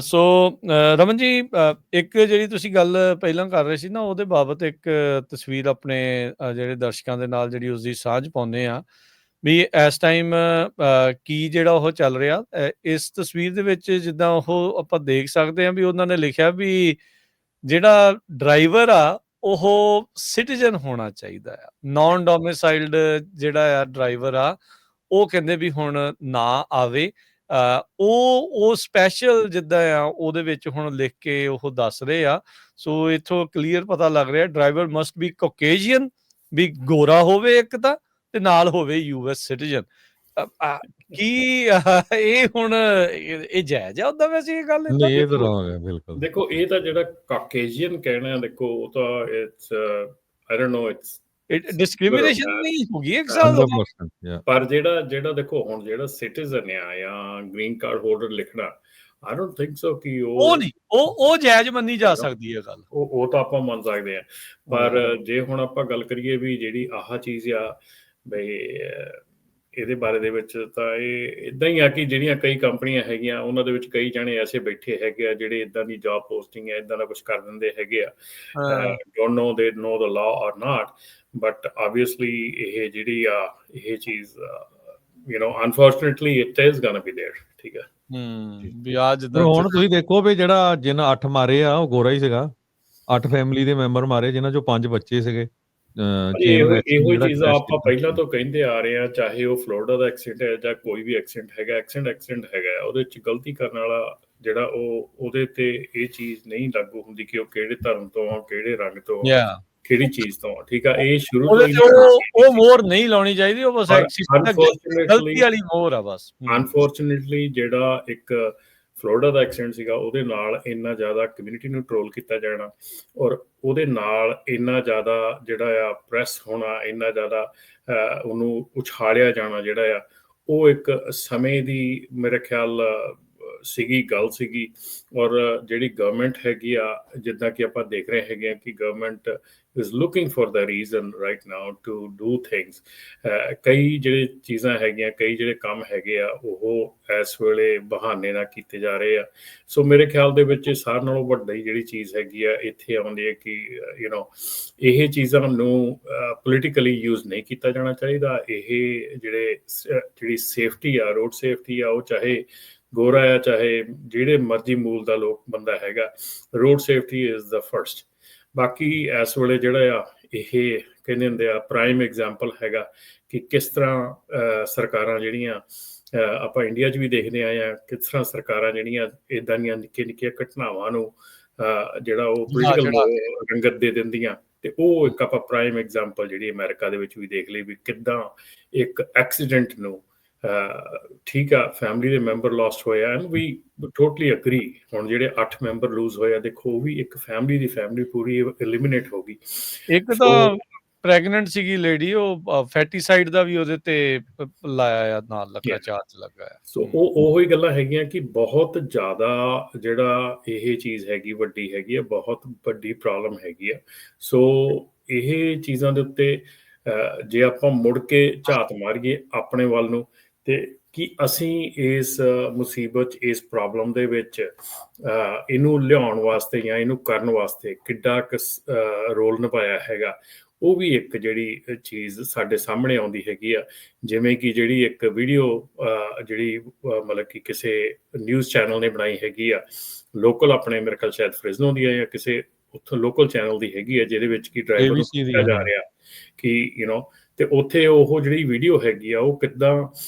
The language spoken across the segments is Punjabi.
ਸੋ ਰਮਨ ਜੀ, ਇੱਕ ਜਿਹੜੀ ਤੁਸੀਂ ਗੱਲ ਪਹਿਲਾਂ ਕਰ ਰਹੇ ਸੀ ਨਾ, ਉਹਦੇ ਬਾਬਤ ਇੱਕ ਤਸਵੀਰ ਆਪਣੇ ਜਿਹੜੇ ਦਰਸ਼ਕਾਂ ਦੇ ਨਾਲ ਜਿਹੜੀ ਉਸਦੀ ਸਾਂਝ ਪਾਉਂਦੇ ਆ ਵੀ ਇਸ ਟਾਈਮ ਕੀ ਜਿਹੜਾ ਉਹ ਚੱਲ ਰਿਹਾ। ਇਸ ਤਸਵੀਰ ਦੇ ਵਿੱਚ ਜਿੱਦਾਂ ਉਹ ਆਪਾਂ ਦੇਖ ਸਕਦੇ ਹਾਂ ਵੀ ਉਹਨਾਂ ਨੇ ਲਿਖਿਆ ਵੀ ਜਿਹੜਾ ਡਰਾਈਵਰ ਆ ਉਹ ਸਿਟੀਜ਼ਨ ਹੋਣਾ ਚਾਹੀਦਾ ਆ, ਨਾਨ ਡੋਮਿਸਾਈਲਡ ਜਿਹੜਾ ਆ ਡਰਾਈਵਰ ਆ ਉਹ ਕਹਿੰਦੇ ਵੀ ਹੁਣ ਨਾ ਆਵੇ। ਉਹ ਸਪੈਸ਼ਲ ਜਿੱਦਾਂ ਆ ਉਹਦੇ ਵਿੱਚ ਹੁਣ ਲਿਖ ਕੇ ਉਹ ਦੱਸ ਰਹੇ ਆ। ਸੋ ਇੱਥੋਂ ਕਲੀਅਰ ਪਤਾ ਲੱਗ ਰਿਹਾ ਡਰਾਈਵਰ ਮਸਟ ਬੀ ਕਾਕੇਸ਼ੀਅਨ, ਵੀ ਗੋਰਾ ਹੋਵੇ ਇੱਕ ਤਾਂ ਤੇ ਨਾਲ ਹੋਵੇ ਯੂਐਸ ਸਿਟੀਜ਼ਨ। ਕੀ ਇਹ ਹੁਣ ਇਹ ਜਾਇਜ਼ ਆ ਉਦਾਂ ਵੈਸੇ ਇਹ ਗੱਲ? ਨਹੀਂ, ਇਹ ਤਾਂ ਰੌਂਗ ਹੈ ਬਿਲਕੁਲ। ਦੇਖੋ ਇਹ ਤਾਂ ਜਿਹੜਾ ਕਾਕੇਸ਼ੀਅਨ ਕਹਿਣਾ, ਦੇਖੋ ਉਹ ਤਾਂ it's I don't know, it's discrimination ਨਹੀਂ ਹੋਗੀ ਇੱਕ ਸਾਲ 100%, ਪਰ ਜਿਹੜਾ ਦੇਖੋ ਹੁਣ ਜਿਹੜਾ ਸਿਟੀਜ਼ਨ ਆ ਜਾਂ ਗ੍ਰੀਨ ਕਾਰਡ ਹੋਲਡਰ ਲਿਖਣਾ, ਆਈ ਡੋਨਟ ਥਿੰਕ ਸੋ ਕਿ ਉਹ ਨਹੀਂ ਉਹ ਜਾਇਜ਼ ਮੰਨੀ ਜਾ ਸਕਦੀ ਹੈ ਗੱਲ। ਉਹ ਤਾਂ ਆਪਾਂ ਮੰਨ ਸਕਦੇ ਆ, ਪਰ ਜੇ ਹੁਣ ਆਪਾਂ ਗੱਲ ਕਰੀਏ ਵੀ ਜਿਹੜੀ ਆਹ ਚੀਜ਼ ਆ ਬਈ ਇਹਦੇ ਬਾਰੇ ਦੇ ਵਿੱਚ, ਤਾਂ ਇਹ ਇਦਾਂ ਹੀ ਆ ਕਿ ਜਿਹੜੀਆਂ ਕਈ ਕੰਪਨੀਆਂ ਹੈਗੀਆਂ ਉਹਨਾਂ ਦੇ ਵਿੱਚ ਕਈ ਜਾਣੇ ਐਸੇ ਬੈਠੇ ਹੈਗੇ ਆ ਜਿਹੜੇ ਇਦਾਂ ਦੀ ਜੌਬ ਪੋਸਟਿੰਗ ਹੈ ਇਦਾਂ ਦਾ ਕੁਝ ਕਰ ਦਿੰਦੇ ਹੈਗੇ ਆ। ਡੋਨਟ ਨੋ ਦੇ ਨੋ ਦ ਲਾਅ ਔਰ ਨਾਟ, ਬਟ ਆਬਵੀਅਸਲੀ ਇਹ ਜਿਹੜੀ ਆ ਇਹ ਚੀਜ਼ unfortunately it is ਗੋਣਾ B there. ਠੀਕ ਹੈ ਵੀ ਆ ਜਿੱਦਾਂ ਹੁਣ ਤੁਸੀਂ ਦੇਖੋ ਵੀ ਜਿਹੜਾ ਜਿਹਨਾਂ 8 ਮਾਰੇ ਆ ਉਹ ਗੋਰਾ ਹੀ ਸੀਗਾ। 8 ਫੈਮਿਲੀ ਦੇ ਮੈਂਬਰ ਮਾਰੇ ਜਿਨ੍ਹਾਂ ਚੋਂ 5 ਬੱਚੇ ਸੀਗੇ। ਇਹੋ ਚੀਜ਼ ਆਪਾਂ ਪਹਿਲਾਂ ਤੋਂ ਕਹਿੰਦੇ ਆ ਰਹੇ ਆ, ਚਾਹੇ ਉਹ ਫਲੋਰੀਡਾ ਦਾ ਐਕਸੀਡੈਂਟ ਹੈ ਜਾਂ ਕੋਈ ਵੀ ਐਕਸੀਡੈਂਟ ਹੈਗਾ, ਐਕਸੀਡੈਂਟ ਹੈਗਾ, ਉਹਦੇ ਚ ਗਲਤੀ ਕਰਨ ਵਾਲਾ ਜਿਹੜਾ ਉਹਦੇ ਤੇ ਇਹ ਚੀਜ਼ ਨਹੀਂ ਲਾਗੂ ਹੁੰਦੀ ਕਿ ਉਹ ਕਿਹੜੇ ਧਰਮ ਤੋਂ ਆ, ਕਿਹੜੇ ਰੰਗ ਤੋਂ ਆ, ਕਿਹੜੀ ਚੀਜ਼ ਤੋਂ। ਠੀਕ ਆ, ਇਹ ਸ਼ੁਰੂ ਤੋਂ ਉਹ ਮੋਹਰ ਨਹੀਂ ਲਾਉਣੀ ਚਾਹੀਦੀ, ਉਹ ਬਸ ਗਲਤੀ ਵਾਲੀ ਮੋਹਰ ਆ ਬਸ। ਅਨਫੋਰਚੂਨੇਟਲੀ ਜਿਹੜਾ ਇੱਕ ਫਲੋਰੀਡਾ ਦਾ ਐਕਸੀਡੈਂਟ ਸੀਗਾ ਉਹਦੇ ਨਾਲ ਇੰਨਾ ਜ਼ਿਆਦਾ ਕਮਿਊਨਿਟੀ ਨੂੰ ਟਰੋਲ ਕੀਤਾ ਜਾਣਾ ਔਰ ਉਹਦੇ ਨਾਲ ਇੰਨਾ ਜ਼ਿਆਦਾ ਜਿਹੜਾ ਆ ਪ੍ਰੈਸ ਹੋਣਾ, ਇੰਨਾ ਜ਼ਿਆਦਾ ਉਹਨੂੰ ਉਛਾਲਿਆ ਜਾਣਾ ਜਿਹੜਾ ਆ, ਉਹ ਇੱਕ ਸਮੇਂ ਦੀ ਮੇਰੇ ਖਿਆਲ ਗੱਲ ਸੀਗੀ। ਔਰ ਜਿਹੜੀ ਗਵਰਨਮੈਂਟ ਹੈਗੀ ਆ, ਜਿੱਦਾਂ ਕਿ ਆਪਾਂ ਦੇਖ ਰਹੇ ਹੈਗੇ ਆ ਕਿ government is looking for the reason right now to do things। ਕਈ ਜਿਹੜੇ ਚੀਜ਼ਾਂ ਹੈਗੀਆਂ, ਕਈ ਜਿਹੜੇ ਕੰਮ ਹੈਗੇ ਆ ਉਹ ਇਸ ਵੇਲੇ ਬਹਾਨੇ ਨਾਲ ਕੀਤੇ ਜਾ ਰਹੇ ਆ। ਸੋ ਮੇਰੇ ਖਿਆਲ ਦੇ ਵਿੱਚ ਸਾਰਿਆਂ ਨਾਲੋਂ ਵੱਡੀ ਜਿਹੜੀ ਚੀਜ਼ ਹੈਗੀ ਆ ਇੱਥੇ ਆਉਂਦੀ ਹੈ ਕਿ ਇਹ ਚੀਜ਼ਾਂ ਨੂੰ ਪੋਲੀਟੀਕਲੀ ਯੂਜ਼ ਨਹੀਂ ਕੀਤਾ ਜਾਣਾ ਚਾਹੀਦਾ। ਇਹ ਜਿਹੜੀ ਸੇਫਟੀ ਆ, ਰੋਡ ਸੇਫਟੀ ਆ, ਉਹ ਚਾਹੇ ਗੋਰਾ ਆ ਚਾਹੇ ਜਿਹੜੇ ਮਰਜ਼ੀ ਮੂਲ ਦਾ ਬੰਦਾ ਹੈਗਾ, road safety is the first. ਬਾਕੀ ਇਸ ਵੇਲੇ ਜਿਹੜਾ ਆ ਇਹ ਕਹਿੰਦੇ ਹੁੰਦੇ ਆ ਪ੍ਰਾਈਮ ਐਗਜ਼ਾਮਪਲ ਹੈਗਾ ਕਿ ਕਿਸ ਤਰ੍ਹਾਂ ਸਰਕਾਰਾਂ ਜਿਹੜੀਆਂ ਆਪਾਂ ਇੰਡੀਆ 'ਚ ਵੀ ਦੇਖਦੇ ਆਏ ਹਾਂ, ਕਿਸ ਤਰ੍ਹਾਂ ਸਰਕਾਰਾਂ ਜਿਹੜੀਆਂ ਇੱਦਾਂ ਦੀਆਂ ਨਿੱਕੀਆਂ ਘਟਨਾਵਾਂ ਨੂੰ ਜਿਹੜਾ ਉਹ ਪੋਲੀਟੀਕਲ ਰੰਗਤ ਦੇ ਦਿੰਦੀਆਂ। ਤੇ ਉਹ ਇੱਕ ਆਪਾਂ ਪ੍ਰਾਈਮ ਐਗਜ਼ਾਮਪਲ ਜਿਹੜੀ ਅਮਰੀਕਾ ਦੇ ਵਿੱਚ ਵੀ ਦੇਖ ਲਈ ਵੀ ਕਿੱਦਾਂ ਇੱਕ ਐਕਸੀਡੈਂਟ ਨੂੰ ਠੀਕ ਆ ਫੈਮਿਲੀ ਦੇ ਮੈਂਬਰ ਲੋਸਟ ਹੋਇਆ। And we totally agree. ਹੁਣ ਜਿਹੜੇ 8 ਮੈਂਬਰ ਲੂਜ਼ ਹੋਇਆ, ਦੇਖੋ ਉਹ ਵੀ ਇੱਕ ਫੈਮਿਲੀ ਪੂਰੀ ਐਲੀਮੀਨੇਟ ਹੋ ਗਈ। ਇੱਕ ਤਾਂ ਪ੍ਰੈਗਨੈਂਟ ਸੀਗੀ ਲੇਡੀ, ਉਹ ਫੈਟੀਸਾਈਡ ਦਾ ਵੀ ਉਹਦੇ ਤੇ ਲਾਇਆ ਨਾਲ ਲੱਗਾ, ਚਾਰਜ ਲੱਗਾ। ਸੋ ਉਹ ਹੀ ਗੱਲਾਂ ਹੈਗੀਆਂ ਕਿ ਬਹੁਤ ਜ਼ਿਆਦਾ ਜਿਹੜਾ ਇਹ ਚੀਜ਼ ਹੈਗੀ ਵੱਡੀ ਹੈਗੀ ਆ, ਬਹੁਤ ਵੱਡੀ ਪ੍ਰੋਬਲਮ ਹੈਗੀ ਆ। ਸੋ ਇਹ ਚੀਜ਼ਾਂ ਦੇ ਉੱਤੇ ਜੇ ਆਪਾਂ ਮੁੜ ਕੇ ਝਾਤ ਮਾਰੀਏ ਆਪਣੇ ਵੱਲ ਨੂੰ, ਤੇ ਕਿ ਅਸੀਂ ਇਸ ਮੁਸੀਬਤ, ਇਸ ਪ੍ਰੋਬਲਮ ਦੇ ਵਿੱਚ ਇਹਨੂੰ ਲਿਆਉਣ ਵਾਸਤੇ ਜਾਂ ਇਹਨੂੰ ਕਰਨ ਵਾਸਤੇ ਕਿੱਡਾ ਕੁ ਰੋਲ ਨਿਭਾਇਆ ਹੈਗਾ, ਉਹ ਵੀ ਇੱਕ ਜਿਹੜੀ ਚੀਜ਼ ਸਾਡੇ ਸਾਹਮਣੇ ਆਉਂਦੀ ਹੈਗੀ ਆ। ਜਿਵੇਂ ਕਿ ਜਿਹੜੀ ਇੱਕ ਵੀਡੀਓ ਜਿਹੜੀ ਮਤਲਬ ਕਿ ਕਿਸੇ ਨਿਊਜ਼ ਚੈਨਲ ਨੇ ਬਣਾਈ ਹੈਗੀ ਆ, ਲੋਕਲ ਆਪਣੇ ਮੇਰੇ ਖਿਆਲ ਸ਼ਾਇਦ ਫ੍ਰਿਜ਼ਨੋ ਦੀ ਆ ਜਾਂ ਕਿਸੇ ਉੱਥੋਂ ਲੋਕਲ ਚੈਨਲ ਦੀ ਹੈਗੀ ਆ, ਜਿਹਦੇ ਵਿੱਚ ਕਿ ਡਰਾਈਵਰ ਨੂੰ ਕਿਹਾ ਜਾ ਰਿਹਾ ਕਿ ਤੇ ਉੱਥੇ ਉਹ ਜਿਹੜੀ ਵੀਡੀਓ ਹੈਗੀ ਆ ਉਹ ਕਿੱਦਾਂ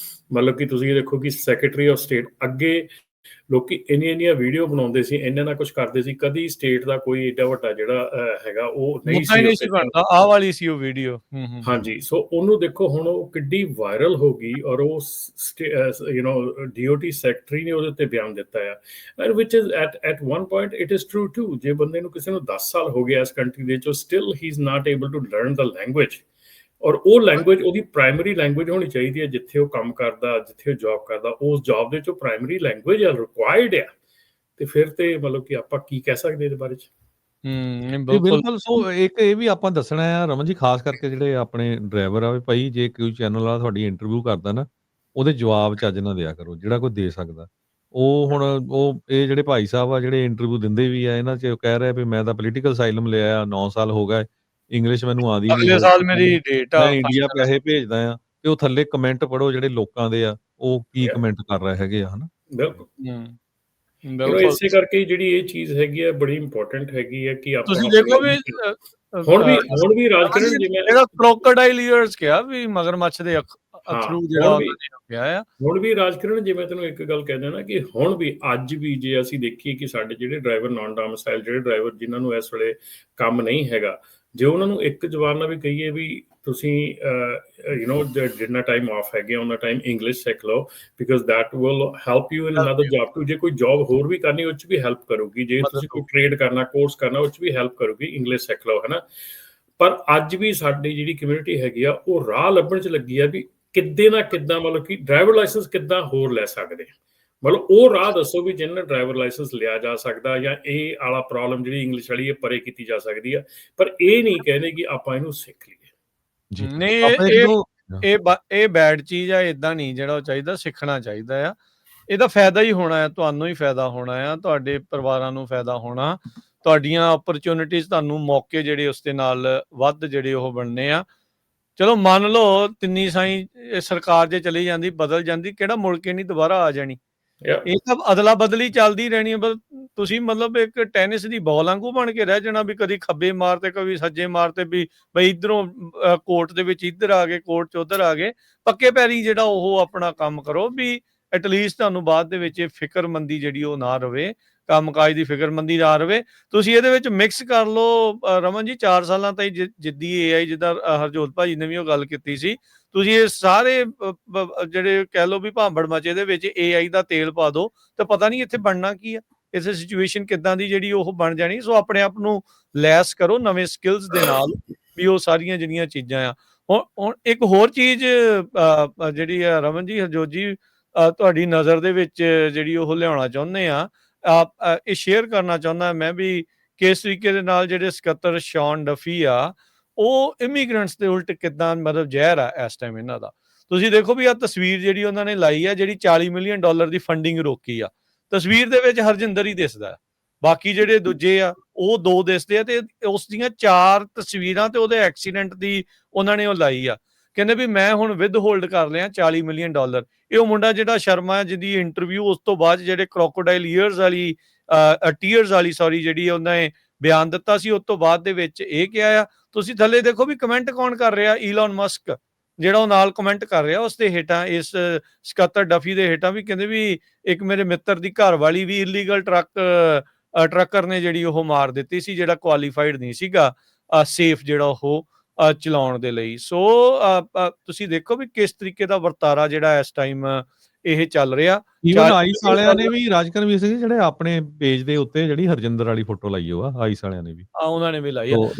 ਮਤਲਬ ਕਿ ਤੁਸੀਂ ਇਹ ਦੇਖੋ ਕਿ ਸੈਕਟਰੀ ਆਫ ਸਟੇਟ, ਅੱਗੇ ਲੋਕੀ ਇੰਨੀਆਂ ਵੀਡੀਓ ਬਣਾਉਂਦੇ ਸੀ, ਇਹਨਾਂ ਨਾਲ ਕੁਝ ਕਰਦੇ ਸੀ, ਕਦੀ ਸਟੇਟ ਦਾ ਕੋਈ ਏਡਾ ਵੱਡਾ ਜਿਹੜਾ ਹੈਗਾ ਉਹ ਨਹੀਂ ਸੀ ਬਣਦਾ। ਆਹ ਵਾਲੀ ਸੀ ਉਹ ਵੀਡੀਓ। ਹਾਂਜੀ, ਸੋ ਉਹਨੂੰ ਦੇਖੋ ਹੁਣ ਉਹ ਕਿੱਡੀ ਵਾਇਰਲ ਹੋ ਗਈ ਔਰ ਉਹ DOT ਸੈਕਟਰੀ ਨੇ ਉਹਦੇ ਉੱਤੇ ਬਿਆਨ ਦਿੱਤਾ ਆ, and which is at one point it is true too. ਜੇ ਬੰਦੇ ਨੂੰ ਕਿਸੇ ਨੂੰ 10 ਸਾਲ ਹੋ ਗਿਆ ਇਸ ਕੰਟਰੀ ਦੇ ਵਿੱਚ, still he is not able to learn the language. ਔਰ ਉਹ ਲੈਂਗੁਏਜ ਉਹਦੀ ਪ੍ਰਾਇਮਰੀ ਲੈਂਗੁਏਜ ਹੋਣੀ ਚਾਹੀਦੀ ਹੈ। ਜਿੱਥੇ ਉਹ ਕੰਮ ਕਰਦਾ, ਜਿੱਥੇ ਉਹ ਜੌਬ ਕਰਦਾ, ਉਸ ਜੌਬ ਦੇ 'ਚੋਂ ਪ੍ਰਾਇਮਰੀ ਲੈਂਗੁਏਜ ਰਿਕੁਆਇਰਡ ਆ। ਤੇ ਫਿਰ ਤੇ ਮਤਲਬ ਕਿ ਆਪਾਂ ਕੀ ਕਹਿ ਸਕਦੇ ਇਹਦੇ ਬਾਰੇ 'ਚ। ਬਿਲਕੁਲ। ਸੋ ਇੱਕ ਇਹ ਵੀ ਆਪਾਂ ਦੱਸਣਾ ਆ ਰਮਨ ਜੀ, ਖਾਸ ਕਰਕੇ ਜਿਹੜੇ ਆਪਣੇ ਡਰਾਈਵਰ ਆ, ਭਾਈ ਜੇ ਕੋਈ ਚੈਨਲ ਵਾਲਾ ਤੁਹਾਡੀ ਇੰਟਰਵਿਊ ਕਰਦਾ ਨਾ, ਉਹਦੇ ਜਵਾਬ ਚੱਜ ਨਾਲ ਦਿਆ ਕਰੋ। ਜਿਹੜਾ ਕੋਈ ਦੇ ਸਕਦਾ ਉਹ ਹੁਣ ਇਹ ਜਿਹੜੇ ਭਾਈ ਸਾਹਿਬ ਆ ਜਿਹੜੇ ਇੰਟਰਵਿਊ ਦਿੰਦੇ ਵੀ ਆ ਇਹਨਾਂ 'ਚ ਉਹ ਕਹਿ ਰਿਹਾ ਵੀ ਮੈਂ ਤਾਂ ਪੋਲੀਟੀਕਲ ਅਸਾਈਲਮ ਲਿਆ 9 ਸਾਲ ਹੋ ਗਏ, ਇੰਗਲਿਸ਼ ਮੈਨੂੰ ਆਉਂਦੀ ਨਹੀਂ, ਅਗਲੇ ਸਾਲ ਮੇਰੀ ਡੇਟ ਆ ਮੈਂ ਇੰਡੀਆ ਪੈਸੇ ਭੇਜਦਾ ਆ। ਤੇ ਉਹ ਥੱਲੇ ਕਮੈਂਟ ਪੜੋ ਜਿਹੜੇ ਲੋਕਾਂ ਦੇ ਆ, ਉਹ ਕੀ ਕਮੈਂਟ ਕਰ ਰਹੇ ਹੈਗੇ ਆ, ਹਨਾ। ਬਿਲਕੁਲ ਇਸੇ ਕਰਕੇ ਜਿਹੜੀ ਇਹ ਚੀਜ਼ ਹੈਗੀ ਆ ਬੜੀ ਇੰਪੋਰਟੈਂਟ ਹੈਗੀ ਆ ਕਿ ਆਪਾਂ ਤੁਸੀਂ ਦੇਖੋ ਵੀ ਹੁਣ ਵੀ ਰਾਜਕਰਨ ਜਿਵੇਂ ਜਿਹੜਾ ਕ੍ਰੋਕੋਡਾਈਲ ਈਅਰਸ ਕਿਹਾ ਵੀ ਮਗਰਮੱਛ ਦੇ ਅਥਰੂ ਜਿਹੜਾ ਉਹਨਾਂ ਨੇ ਕਿਹਾ ਆ, ਹੁਣ ਵੀ ਰਾਜਕਰਨ ਜੇ ਮੈਂ ਤੈਨੂੰ ਇੱਕ ਗੱਲ ਕਹਿ ਦਿੰਦਾ ਕਿ ਹੁਣ ਵੀ ਅੱਜ ਵੀ ਜੇ ਅਸੀਂ ਦੇਖੀਏ ਕਿ ਸਾਡੇ ਜਿਹੜੇ ਡਰਾਈਵਰ ਨਾਨ ਡੋਮਿਸਾਈਲ ਜਿਹੜੇ ਡਰਾਈਵਰ ਜਿਨ੍ਹਾਂ ਨੂੰ ਇਸ ਵੇਲੇ ਕੰਮ ਨਹੀਂ ਹੈਗਾ, ਜੇ ਉਹਨਾਂ ਨੂੰ ਇੱਕ ਜ਼ਬਾਨ ਨਾਲ ਵੀ ਕਹੀਏ ਵੀ ਤੁਸੀਂ ਜਿੰਨਾ ਟਾਈਮ ਆਫ ਹੈਗੇ ਉਹਨਾਂ ਟਾਈਮ ਇੰਗਲਿਸ਼ ਸਿੱਖ ਲਓ because that will help you in another job too. ਜੇ ਕੋਈ ਜੌਬ ਹੋਰ ਵੀ ਕਰਨੀ ਉਹ 'ਚ ਵੀ ਹੈਲਪ ਕਰੂਗੀ, ਜੇ ਤੁਸੀਂ ਕੋਈ ਟ੍ਰੇਡ ਕਰਨਾ ਕੋਰਸ ਕਰਨਾ ਉਹ 'ਚ ਵੀ ਹੈਲਪ ਕਰੂਗੀ, ਇੰਗਲਿਸ਼ ਸਿੱਖ ਲਓ, ਹਨਾ। ਪਰ ਅੱਜ ਵੀ ਸਾਡੀ ਜਿਹੜੀ ਕਮਿਊਨਿਟੀ ਹੈਗੀ ਆ ਉਹ ਰਾਹ ਲੱਭਣ 'ਚ ਲੱਗੀ ਆ ਵੀ ਕਿੱਦਾਂ ਨਾ ਕਿੱਦਾਂ ਮਤਲਬ ਕਿ ਡਰਾਈਵਰ ਲਾਇਸੈਂਸ ਕਿੱਦਾਂ ਹੋਰ ਲੈ ਸਕਦੇ, ਮਤਲਬ ਉਹ ਰਾਹ ਦੱਸੋ ਵੀ ਜਿਹਨਾਂ ਡਰਾਈਵਰ ਲਾਇਸੈਂਸ ਲਿਆ ਜਾ ਸਕਦਾ ਜਾਂ ਇਹ ਵਾਲਾ ਪ੍ਰੋਬਲਮ ਜਿਹੜੀ ਇੰਗਲਿਸ਼ ਵਾਲੀ ਇਹ ਪਰੇ ਕੀਤੀ ਜਾ ਸਕਦੀ ਆ। ਪਰ ਇਹ ਨਹੀਂ ਕਹਿੰਦੇ ਕਿ ਆਪਾਂ ਇਹਨੂੰ ਸਿੱਖ ਲਈਏ। ਨਹੀਂ ਇਹ ਬੈਡ ਚੀਜ਼ ਆ, ਏਦਾਂ ਨਹੀਂ ਜਿਹੜਾ ਉਹ ਚਾਹੀਦਾ, ਸਿੱਖਣਾ ਚਾਹੀਦਾ ਆ। ਇਹਦਾ ਫਾਇਦਾ ਹੀ ਹੋਣਾ ਆ, ਤੁਹਾਨੂੰ ਹੀ ਫਾਇਦਾ ਹੋਣਾ ਆ, ਤੁਹਾਡੇ ਪਰਿਵਾਰਾਂ ਨੂੰ ਫਾਇਦਾ ਹੋਣਾ, ਤੁਹਾਡੀਆਂ ਓਪਰਚੁਨਿਟੀਜ਼, ਤੁਹਾਨੂੰ ਮੌਕੇ ਜਿਹੜੇ ਉਸ ਦੇ ਨਾਲ ਵੱਧ ਜਿਹੜੇ ਉਹ ਬਣਨੇ ਆ। ਚਲੋ ਮੰਨ ਲਓ ਤਿੰਨੀ ਸਾਈ ਸਰਕਾਰ ਜੇ ਚਲੀ ਜਾਂਦੀ ਬਦਲ ਜਾਂਦੀ, ਕਿਹੜਾ ਮੁੜ ਕੇ ਨਹੀਂ ਦੁਬਾਰਾ ਆ ਜਾਣੀ, ਇਹ ਤਾਂ ਅਦਲਾ ਬਦਲੀ ਚੱਲਦੀ ਰਹਿਣੀ ਹੈ। ਤੁਸੀਂ ਮਤਲਬ ਇੱਕ ਟੈਨਿਸ ਦੀ ਬਾਲ ਵਾਂਗੂ ਬਣ ਕੇ ਰਹਿ ਜਾਣਾ ਵੀ ਕਦੀ ਖੱਬੇ ਮਾਰ ਤੇ ਕਦੀ ਸੱਜੇ ਮਾਰ ਤੇ, ਵੀ ਬਈ ਇਧਰੋਂ ਕੋਰਟ ਦੇ ਵਿੱਚ ਇੱਧਰ ਆ ਗਏ, ਕੋਰਟ 'ਚ ਉੱਧਰ ਆ ਗਏ। ਪੱਕੇ ਪੈਰੀ ਜਿਹੜਾ ਉਹ ਆਪਣਾ ਕੰਮ ਕਰੋ ਵੀ ਐਟਲੀਸਟ ਤੁਹਾਨੂੰ ਬਾਅਦ ਦੇ ਵਿੱਚ ਫਿਕਰਮੰਦੀ ਜਿਹੜੀ ਉਹ ਨਾ ਰਵੇ, ਕੰਮਕਾਜ ਦੀ ਫਿਕਰਮੰਦੀ ਨਾ ਰਵੇ। ਤੁਸੀਂ ਇਹਦੇ ਵਿੱਚ ਮਿਕਸ ਕਰ ਲਓ ਰਮਨ ਜੀ, 4 ਸਾਲਾਂ ਤਾਈਂ ਜਿੱਦੀ AI ਜਿੱਦਾਂ ਹਰਜੋਤ ਭਾਜੀ ਨੇ ਵੀ ਉਹ ਗੱਲ ਕੀਤੀ ਸੀ, ਤੁਸੀਂ ਇਹ ਸਾਰੇ ਜਿਹੜੇ ਕਹਿ ਲਓ ਵੀ ਭਾਂਬੜ ਮਚੇ ਦੇ ਵਿੱਚ AI ਦਾ ਤੇਲ ਪਾ ਦਿਓ ਤੇ ਪਤਾ ਨਹੀਂ ਇੱਥੇ ਬਣਨਾ ਕੀ ਆ, ਇੱਥੇ ਸਿਚੁਏਸ਼ਨ ਕਿੱਦਾਂ ਦੀ ਜਿਹੜੀ ਉਹ ਬਣ ਜਾਣੀ। ਸੋ ਆਪਣੇ ਆਪ ਨੂੰ ਲੈਸ ਕਰੋ ਨਵੇਂ ਸਕਿੱਲਸ ਦੇ ਨਾਲ ਵੀ ਉਹ ਸਾਰੀਆਂ ਜਿਹੜੀਆਂ ਚੀਜ਼ਾਂ ਆ। ਹੁਣ ਇੱਕ ਹੋਰ ਚੀਜ਼ ਜਿਹੜੀ ਆ ਰਮਨ ਜੀ, ਹਰਜੋਤ ਜੀ, ਤੁਹਾਡੀ ਨਜ਼ਰ ਦੇ ਵਿੱਚ ਜਿਹੜੀ ਉਹ ਲਿਆਉਣਾ ਚਾਹੁੰਦੇ ਆ, ਇਹ ਸ਼ੇਅਰ ਕਰਨਾ ਚਾਹੁੰਦਾ ਮੈਂ ਵੀ, ਕਿਸ ਤਰੀਕੇ ਦੇ ਨਾਲ ਜਿਹੜੇ ਸਕੱਤਰ ਸ਼ੌਨ ਡਫੀ ਆ ਉਹ ਇਮੀਗ੍ਰੈਂਟਸ ਦੇ ਉਲਟ ਕਿੱਦਾਂ ਮਤਲਬ ਜ਼ਹਿਰ ਆ ਇਸ ਟਾਈਮ ਇਹਨਾਂ ਦਾ। ਤੁਸੀਂ ਦੇਖੋ ਵੀ ਆਹ ਤਸਵੀਰ ਜਿਹੜੀ ਉਹਨਾਂ ਨੇ ਲਾਈ ਆ, ਜਿਹੜੀ $40 ਮਿਲੀਅਨ ਦੀ ਫੰਡਿੰਗ ਰੋਕੀ ਆ, ਤਸਵੀਰ ਦੇ ਵਿੱਚ ਹਰਜਿੰਦਰ ਹੀ ਦਿਸਦਾ, ਬਾਕੀ ਜਿਹੜੇ ਦੂਜੇ ਆ ਉਹ 2 ਦਿਸਦੇ ਆ, ਤੇ ਉਸ ਦੀਆਂ 4 ਤਸਵੀਰਾਂ ਤੇ ਉਹਦੇ ਐਕਸੀਡੈਂਟ ਦੀ ਉਹਨਾਂ ਨੇ ਉਹ ਲਾਈ ਆ। ਕਹਿੰਦੇ ਵੀ ਮੈਂ ਹੁਣ ਵਿਦ ਹੋਲਡ ਕਰ ਲਿਆ $40 ਮਿਲੀਅਨ। ਇਹ ਉਹ ਮੁੰਡਾ ਜਿਹੜਾ ਸ਼ਰਮਾ ਜਿਹਦੀ ਇੰਟਰਵਿਊ ਉਸ ਤੋਂ ਬਾਅਦ ਜਿਹੜੇ ਕ੍ਰੋਕੋਡਾਈਲ ਈਅਰਸ ਵਾਲੀ ਟੀਅਰਸ ਵਾਲੀ ਜਿਹੜੀ ਉਹਨਾਂ ਨੇ ਬਿਆਨ ਦਿੱਤਾ ਸੀ, ਉਸ ਤੋਂ ਬਾਅਦ ਦੇ ਵਿੱਚ ਇਹ ਕਿਹਾ ਆ। ਤੁਸੀਂ ਥੱਲੇ ਦੇਖੋ ਵੀ ਕਮੈਂਟ ਕੌਣ ਕਰ ਰਿਹਾ, ਈਲਨ ਮਸਕ ਜਿਹੜਾ ਉਹ ਨਾਲ ਕਮੈਂਟ ਕਰ ਰਿਹਾ ਉਸ ਦੇ ਹੇਠਾਂ, ਇਸ ਸਕੱਤਰ ਡਫੀ ਦੇ ਹੇਠਾਂ ਵੀ ਕਹਿੰਦੇ ਵੀ ਇੱਕ ਮੇਰੇ ਮਿੱਤਰ ਦੀ ਘਰ ਵਾਲੀ ਵੀ ਇਲੀਗਲ ਟਰੱਕਰ ਨੇ ਜਿਹੜੀ ਉਹ ਮਾਰ ਦਿੱਤੀ ਸੀ, ਜਿਹੜਾ ਕੁਆਲੀਫਾਈਡ ਨਹੀਂ ਸੀਗਾ ਸੇਫ ਜਿਹੜਾ ਉਹ ਚਲਾਉਣ ਦੇ ਲਈ। ਸੋ ਤੁਸੀਂ ਦੇਖੋ ਵੀ ਕਿਸ ਤਰੀਕੇ ਦਾ ਵਰਤਾਰਾ ਜਿਹੜਾ ਇਸ ਟਾਈਮ ਇਹ ਚੱਲ ਰਿਹਾ। ਈਵਨ ਆਈਸ ਵਾਲਿਆਂ ਨੇ ਵੀ ਰਾਜਕਰਨ ਵੀ ਸੀ ਜਿਹੜੇ ਆਪਣੇ ਪੇਜ ਦੇ ਉੱਤੇ ਜਿਹੜੀ ਹਰਜਿੰਦਰ ਵਾਲੀ ਫੋਟੋ ਲਾਈ ਉਹ ਆ, ਆਈਸ ਵਾਲਿਆਂ ਨੇ ਵੀ ਉਹਨਾਂ ਨੇ ਵੀ ਲਾਈ ਆ।